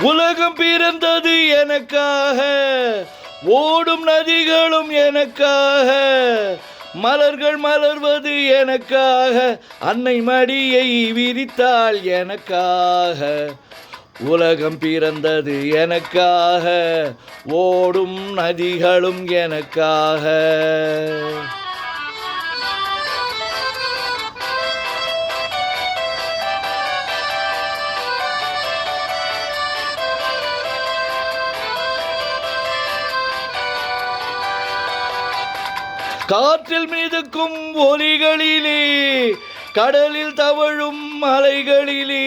உலகம் பிறந்தது எனக்காக, ஓடும் நதிகளும் எனக்காக, மலர்கள் மலர்வது எனக்காக, அன்னை மடியை விரித்தாள் எனக்காக. உலகம் பிறந்தது எனக்காக, ஓடும் நதிகளும் எனக்காக. காற்றில் மிதக்கும் ஒலிகளிலே, கடலில் தவழும் அலைகளிலே,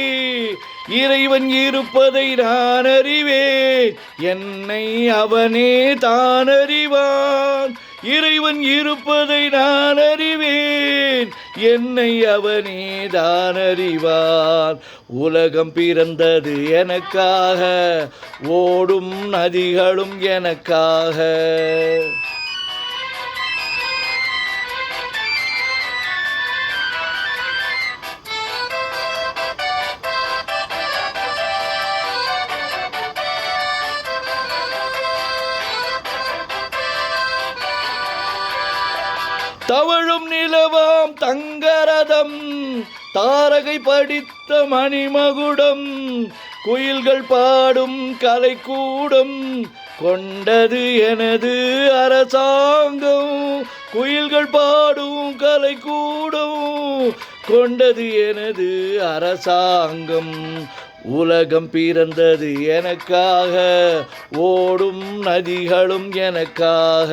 இறைவன் இருப்பதை நான் அறிவேன், என்னை அவனே தான் அறிவான். இறைவன் இருப்பதை நான் அறிவேன், என்னை அவனே தான் அறிவான். உலகம் பிறந்தது எனக்காக, ஓடும் நதிகளும் எனக்காக. தவழும் நிலவாம் தங்கரதம், தாரகை படித்த மணிமகுடம், குயில்கள் பாடும் கலைக்கூடம் கொண்டது எனது அரசாங்கம். குயில்கள் பாடும் கலைக்கூடம் கொண்டது எனது அரசாங்கம். உலகம் பிறந்தது எனக்காக, ஓடும் நதிகளும் எனக்காக.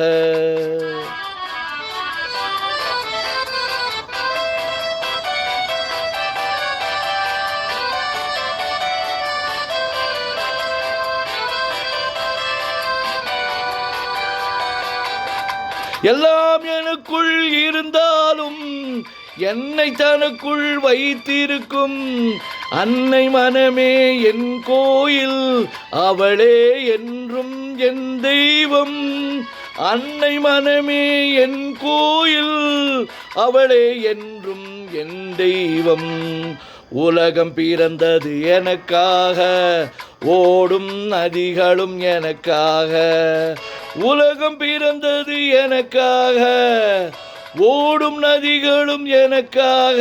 எல்லாம் எனக்குள் இருந்தாலும் என்னை தனக்குள் வைத்திருக்கும் அன்னை மனமே என் கோயில், அவளே என்றும் என் தெய்வம். அன்னை மனமே என் கோயில், அவளே என்றும் என் தெய்வம். உலகம் பிறந்தது எனக்காக, ஓடும் நதிகளும் எனக்காக. உலகம் பிறந்தது எனக்காக, ஓடும் நதிகளும் எனக்காக,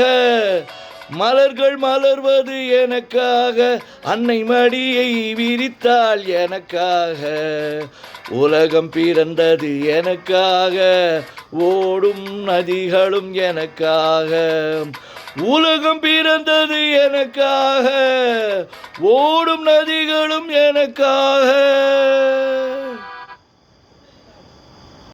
மலர்கள் மலர்வது எனக்காக, அன்னை மடியை விரித்தாள் எனக்காக. உலகம் பிறந்தது எனக்காக, ஓடும் நதிகளும் எனக்காக. உலகம் பிறந்தது எனக்காக, ஓடும் நதிகளும் எனக்காக.